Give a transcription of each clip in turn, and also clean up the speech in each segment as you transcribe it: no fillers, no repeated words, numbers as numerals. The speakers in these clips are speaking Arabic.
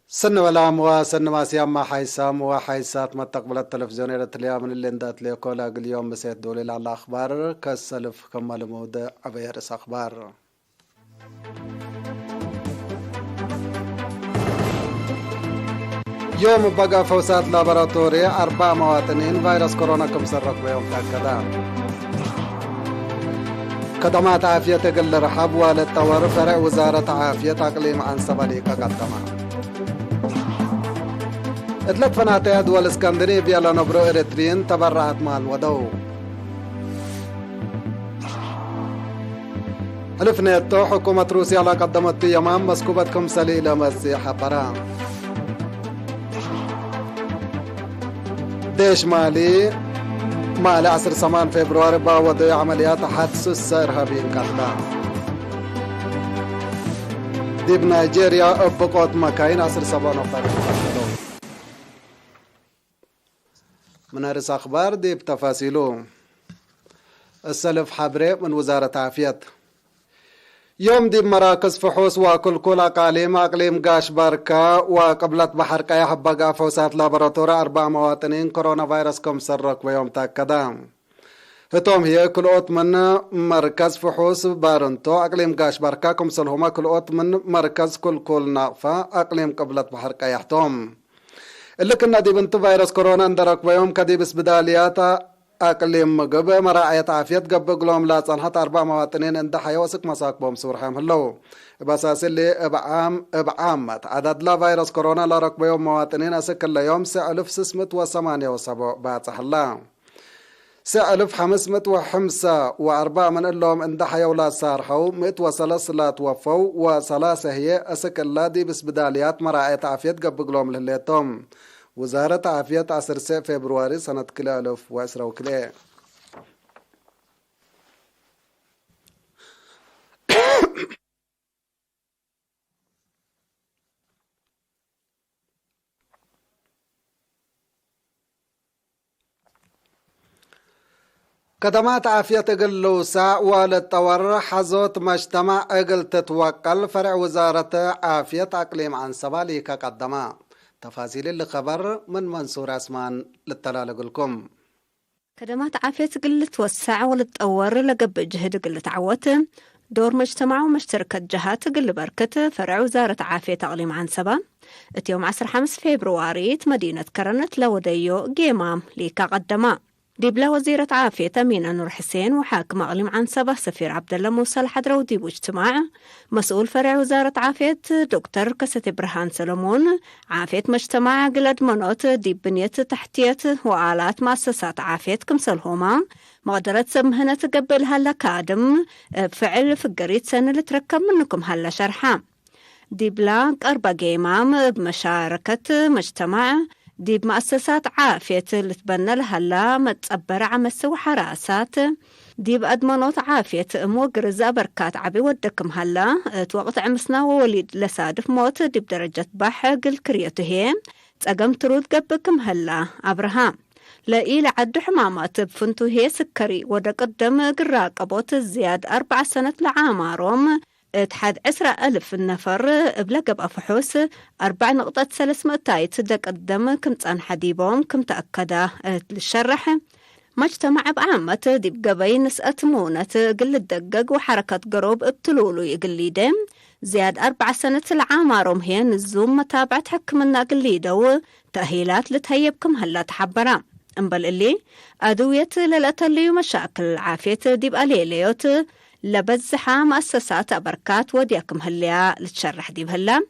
سن ولا موا سن ما سيما حيسام وحيسات ما تقبل التلفزيون التليا من اللي اندات لي كولا اليوم بسيت دولي على الاخبار كالسلف كمال مود عبيرس اخبار. يوم بقى فوسات لابراتوري 4 مواطنين فيروس كورونا كمسرق بيوم تأكدا. خدمات عافية تقل رحب والتطور فرع وزارة عافية تقليم عن سباليك قدما. اتلت فناتي دول اسكندنافيا لنبرو إريترين تبرعت مع الودو. ألف نيتو حكومة روسيا قدمت يمام مسكوبتكم سليلة مسيحة برام. ديش مالي 10 فبراير باوضي عمليات حدث إرهابيين قتلى. ديب نيجيريا أبقوت مكاين 10 من هرس أخبار ديب تفاصيله. السلف حبري من وزارة عافية. يوم ديب مراكز فحوص وكل أقليم قاش باركا وقبلت بحر كايا حبقا فوسات لابراتورا 4 مواطنين كورونا فيروس كم سرق ويوم تأكدا. هتوم هي كل من مركز فحوص بارنتو أقليم قاش باركا كم سلهما كل من مركز كل ناقفة أقليم قبلت بحر كايا حتوم. اللي كنا دي بنت فيروس كورونا اندرك ويوم كديبس بداليات أقليم مقب مراعية عافية قب قلوم لا تصنحت 4 مواطنين اند حيوسك مساك بوم سورحام هلو باساس اللي ابعامت عدد لا فيروس كورونا لا ركب يوم مواطنين اسك كل يوم 1678 بعد صحلا 1505 من اللهم اند حيولا صارحو 103 توفوا وثلاثة هي اسك الله دي بس بداليات مراعية عافية قب قلوم لليتهم وزارة عافية 10 فبراير سنة 2010 خدمات عافية تقلو ساعة والتطور حزوت مجتمع اقل تتوكل فرع وزارة عافية أقليم عن سباليك قدما. تفاصيل اللي خبر من منصور عثمان للتلالق لكم. خدمات عافية تقل توسع والتطور لقب جهد قل تعوت دور مجتمع ومشتركة جهات تقل بركة فرع وزارة عافية أقليم عن سبا اليوم 15 فبراير مدينة كرنت لوديو قيمام ليكا قدما ديبلا وزيرة عافية أمينة نور حسين وحاكم أقليم عن سبا سفير عبد الله موسى الحضرودي واجتماع مسؤول فرع وزارة عافية دكتور كست برهان سلمون عافية مجتمع قلد منوت ديب بنية تحتية وآلات مؤسسات عافية كمسلهما مقدرة سمهنة تقبلها لكادم بفعل فقريت سنة لتركب منكم هلا شرحة ديبلا أربع قيمام بمشاركة مجتمع دي بمؤسسات عافية اللي تبنى لها لا متصبر عمس وحراسات دي بأدمانوت عافية موقرز بركات عبي ودكم هلا توقت عمسنا ووليد لسادف موت دي بدرجة بحق الكريته تقم ترود قبكم هلا أبرهام لإيل عد حمامات بفنتو هي سكري ودقدم قراق أبوت الزياد 4 سنة لعامارهم تحد 10,000 نفر بلقب أفحوس 4.3 تايت دق قدم كم تان حديبهم كم تأكدا للشرح مجتمع بعامة دي بقبي نسأة مونة قل الدقق وحركة قروب ابتلولو يقليدم زياد 4 سنة العامارهم هي نزوم متابعة حكمنا قليدو تأهيلات لتهيبكم هلا تحبرا انبل اللي أدوية للأتلي ومشاكل عافية دي بقليليوت لبزحة مؤسسات بركات وديكم هلا لتشرح دي بهلا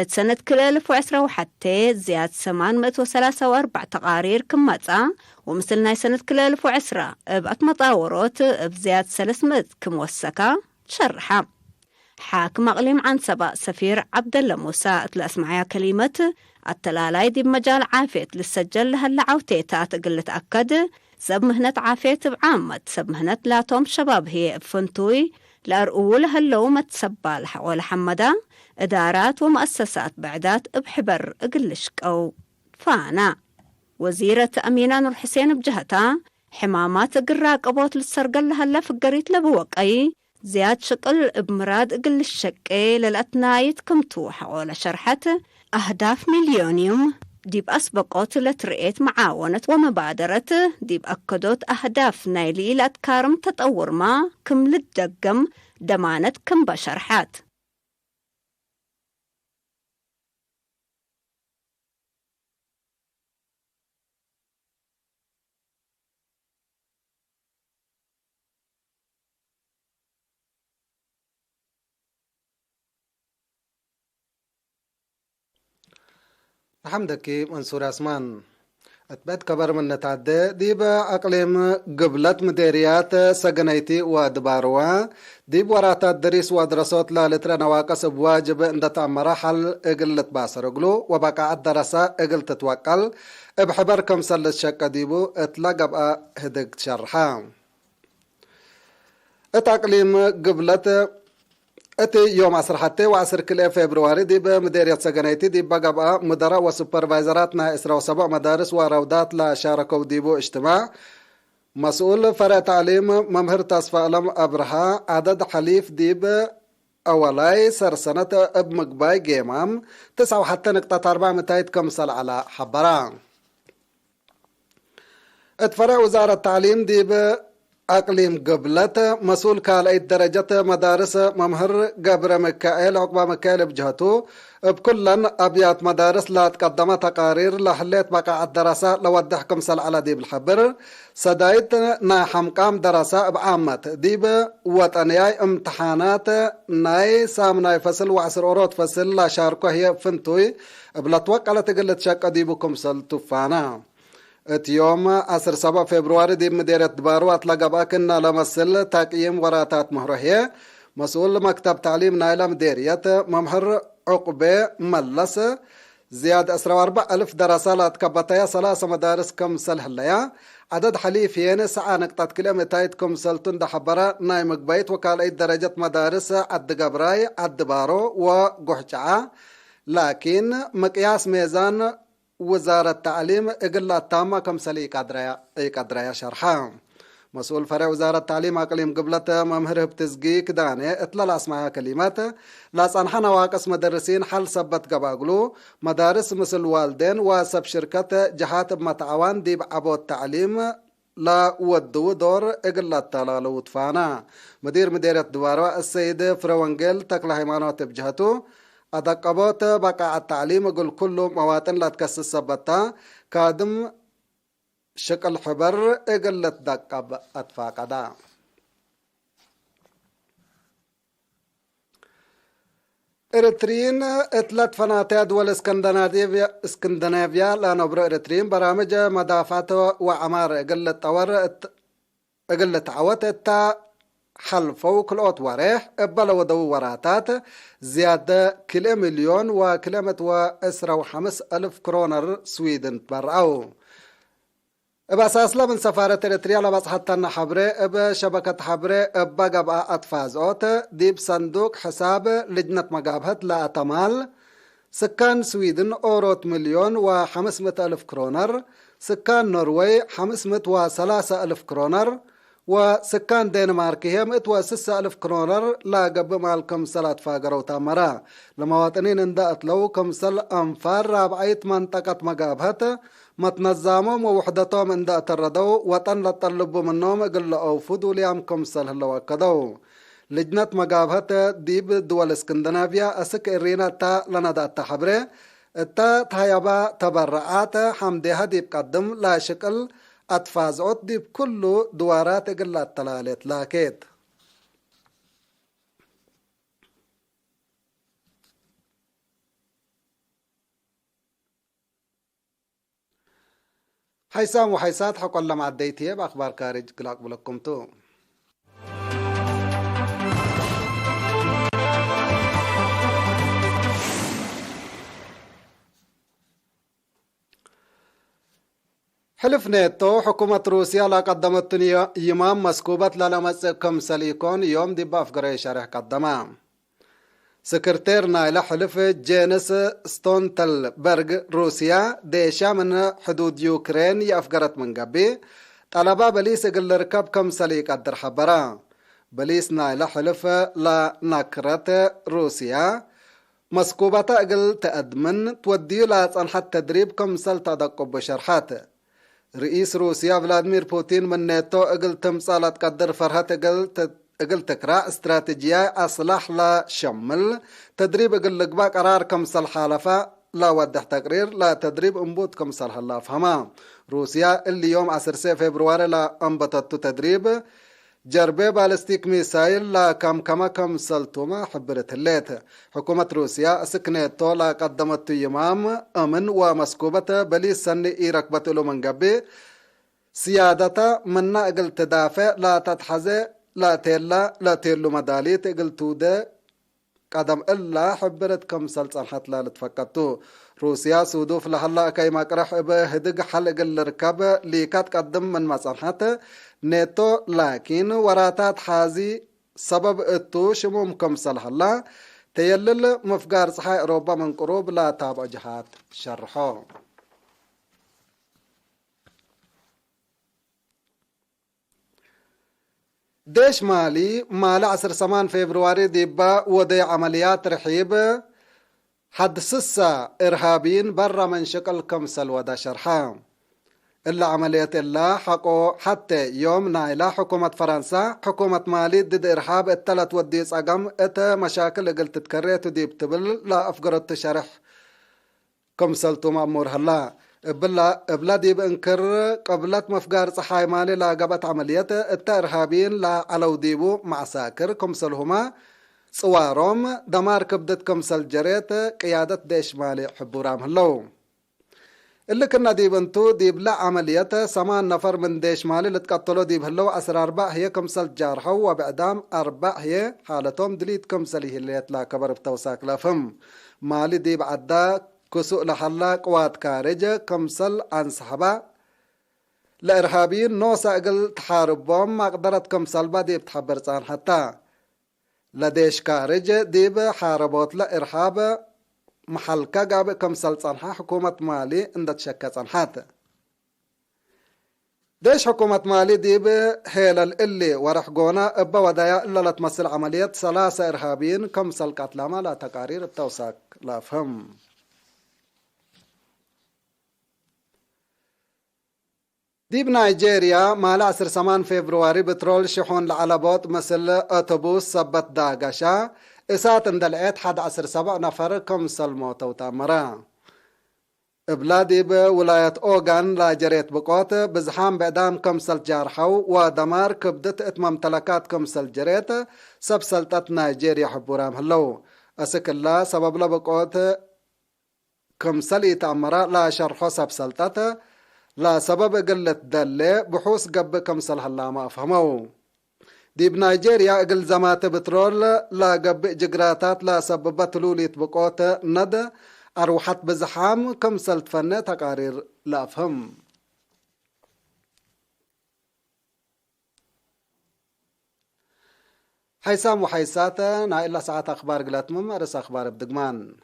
سنة 2010 وحتى زياد 843 تقارير كمتة ومثلنا سنة 2010 بقت مطاورات بزياد 300 كموسكة تشرحة حاكم أقليم عن سبا سفير عبد الله موسى الأسمعية كلمة التلالاي دي بمجال عافية للسجل هلا عوتيتات قل تأكد سب مهنة عافية بعامة سب مهنة لا توم شباب هي بفنتوي لأرؤول هلو متسبال ولا حمدا إدارات ومؤسسات بعدات بحبر قلشك أو فانا وزيرة أمينة نور حسين بجهتها حمامات قراق أبوت للسرقل هلا فقريت لبوقعي زياد شقل بمراد قل الشقي للأتنايت كمتو حول شرحت أهداف مليونيوم ديب أسبقوت لترئيت معاونة ومبادرة ديب أكدوت أهداف نايلي لأتكارم تطور ما كم للدقم دمانة كم بشرحات حمدك منصور عثمان أتبت كبر من نتعدى ديبا أقليم قبلت مديريات سجنيتي ودباروا ديب وراتات دريس ودراسات لا لتر نواقص بواجب اندت مراحل اقلت باسرقلو وبقى الدراسة اقلت توكل بحبر كم سلت شك ديبو اتلقب هدق شرحا اتقليم قبلت اتي يوم 10 حتى وعصر كل فبراير دي بمديرية سجنيتي دي بقى مدراء وسوبرفايزراتنا إسراء وسبع مدارس وروضات لا شاركوا ديبو اجتماع مسؤول فرع تعليم ممهر تصفى ألم أبرها عدد حليف ديب أولاي سرسنة اب مقباي جيمام 9 حتى نقطة 4 متايد كمسل على حبران اتفرع وزارة التعليم ديب أقليم قبلت مسؤول كالأي درجة مدارس ممهر قبر مكائل عقبة مكائل بجهته بكلن أبيات مدارس لا تقدم تقارير لحليت بقى الدراسة لودحكم سل على ديب الحبر سدايت ناحم قام دراسة بعامة ديب وطنياي امتحانات ناي سامناي فصل وعسر أورود فصل لا شاركه هي فنتوي بلتوق على تقلت شاك ديبكم سل تفانا يوم 17 فبراير دي مديرية دبارو أطلق باكنا لمسل تقييم وراتات مهرهية مسؤول مكتب تعليم نايلة مديرية ممهر عقبة ملس زياد 4,000 دراسة لاتكبتايا 3 مدارس كم سلهليا عدد حليفين ساعة نقطة كيلومتر كم سلطن دحبرة نايم قبيت وكالة درجة مدارس عد قبراي عد بارو وقحجعة لكن مقياس ميزان وزارة التعليم إقلا التامة كم سلي قدريا شرحا مسؤول فرع وزارة التعليم أقليم قبلة ممهر بتزقيق داني اطلال اسمها كلمات لا صنحنا واقس مدرسين حل سبت قباقلو مدارس مثل والدين وسب شركة جهات بمتعوان ديب عبو التعليم لا ودو دور إقلا التلال وطفانا مديرية دوارة السيد فروانجيل تقل هيمانوت بجهته أدقبوت بقى التعليم قل كل مواطن لا تكسس سبتا كادم شكل حبر اقلت دقب أتفاقدا إريترين اتلت فناتي دول اسكندنافيا لا نبرو إريترين برامج مدافعات وعمار اقلت عوت حلفو كلوت وريح ابلا ودو وراتات زيادة كيلو مليون وكلمة واسرة وحمس ألف كرونر سويدن برعو بأساس لا من سفارة إريتريا لبس حتى حبري اب شبكة حبري بقى أطفازوت ديب صندوق حساب لجنة مقابهة لا أتمال سكان سويدن أوروت مليون و500 ألف كرونر سكان نروي 503 ألف كرونر وسكان دنمارك هي 106 ألف كرونر لا قب مالكم سلات فاقروا تامرا لمواطنين اندأت لو كمسل أنفار رابعيت منطقة مقابهة متنظامهم ووحدتهم اندأت الردو وطن لطلبوا منهم قل أوفدوا ليام كمسل هلو أكدو لجنة مقابهة ديب دول اسكندنافيا أسك إرينا تا لندأت حبري تا تهيبا تبرعات حمدها ديب قدم لا شكل أتفازعت دي بكل دوارات قلة التلالت لاكيت حيسام وحيسات حق الله مع الديتيه بأخبار كارج قلاق بلكم تو حلف نيتو حكومة روسيا لا قدمت يمام مسكوبة للمس كم سليكون يوم دي بافقري شرح قدما سكرتير نايل حلف جينس ستونتلبرغ روسيا ديشا من حدود يوكرين يافقرت من قبي طلبا بليس قل ركب كم سليك قدر حبرا بليسنا لحلف لا نكرة روسيا مسكوبة أقل تأدمن تودي لا تنحت تدريب كمسل تدقب بشرحات رئيس روسيا فلاديمير بوتين من ناتو أقل تمثالة تقدر فرهات أقل تكرا استراتيجية أصلح لا شمل تدريب أقل لقبا قرار كمسل حالفة لا ودح تقرير لا تدريب انبوت كمسل هلا فهما روسيا اللي يوم 10 فبراير لا انبطت تدريب جربي بالستيك ميسايل لا كما كمسلتوما حبرت الليت حكومة روسيا سكنتو لا قدمت يمام أمن ومسكوبة بلي سن إيركبت له من قبي سيادة من أقل تدافع لا تتحزي لا تيلو مدالي تقل توده قدم إلا حبرت كمسل صنحت لا لتفكتو روسيا سودوف لحلا كيما قرح بهدق حلق الركب ليكات قدم من مصنحت نيتو لكن وراتات حازي سبب اتو شموم كمسل حلا تيلل مفقار صحاء أوروبا من قروب لا تابع جهات شرحو ديش مالي 10 فبراير ديبا ودي عمليات رحيب حد سسا إرهابيين برا من شكل كمسل ودا شرحان إلا عمليات الله حقو حتى يوم نايلا حكومة فرنسا حكومة مالي ضد إرهاب التلت وديس أقام إتا مشاكل قلت تكريت وديب تبل لا أفقرت تشرح كمسلتو مأمور هلا بلادي بانكر قبلت مفقار صحاي مالي لا قبت عمليات التإرهابيين لا علو ديبو مع ساكر كمسلهما صواروم دمار كبدت كمسل جريت قيادة ديش مالي حبورام هلو اللي كنا ديب انتو ديب لا عمليات 8 نفر من ديش مالي اللي تقتلوا ديب هلو 4 هي كمسل جارحو وبعدام 4 هي حالتهم دليت كمسلي هليت لا كبر بتوساك لا فم مالي ديب عدا كسوء لحلا قوات كارج كمسل عن صحبة لإرهابيين نوسا اقل تحاربهم ما قدرت كمسل با ديب تحبر صان حتى لديش كارج ديب حاربوت لإرهاب محلكا قاب كمسل صنحا حكومة مالي اندت شكا صنحات ديش حكومة مالي ديب هيلل اللي ورحقونا ابا ودايا الا لتمثل عملية 3 إرهابيين كمسل قتلاما لا تقارير التوساك لا فهم ديب نيجيريا مال 10 فبراير بترول شحون العلبات مثل أوتوبوس سبت داقشا إسات اندلعت 11 نفر كمسل موتو تامرا بلادي بولاية أوغان لا جريت بقوت بزحام بعدام كمسل جارحو ودمار كبدت ممتلكات كمسل جريت سبسلتت نيجيريا حبورام هلو أسك الله سبب لبقوت كمسل يتامرا لا شرحو سبسلتت لا سبب قلة دلة بحوث قب كمسل هلا ما أفهموا دي بنيجيريا قل زمات بترول لا قب جقراتات لا سببت لولي بقوت ند أروحت بزحام كمسل تفنى تقارير لا أفهم حيسام وحيساتا نائلا ساعات أخبار قلاتمم أرس أخبار بدقمان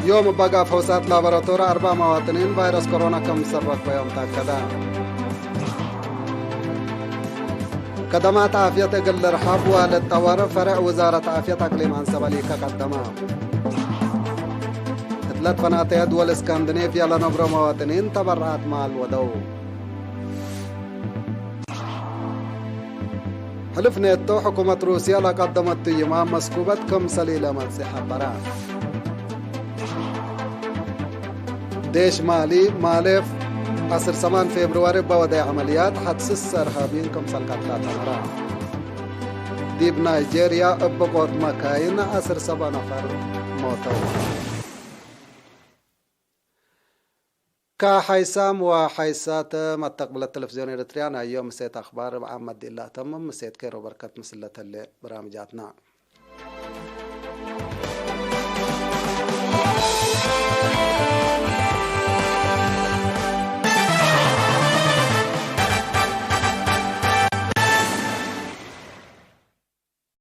يوم بقى فوسات لابراتورا 4 مواطنين فيروس كورونا كم سرق بيوم تاكدا خدمات عافية قل رحاب والطوارئ فرع وزارة عافية أقليم عن سباليكا قدما 3 فنادق دول اسكندنافيا لنبرو مواطنين تبرعات مع الودو حلف نيتو حكومة روسيا لقدمت يمام مسكوبة كم سليلة مسيحة برا ديش مالي مالف 10 فبراير بوضع عمليات حدس إرهابيين كم سلقات مرة ديب نيجيريا بقوت مكاين 10 نفر موتوا كحيسام وحيسات متقبل التلفزيون الإريتريان يوم مسيت أخبار محمد الله تمم مسيت كيرو بركة مسلة اللي برامجاتنا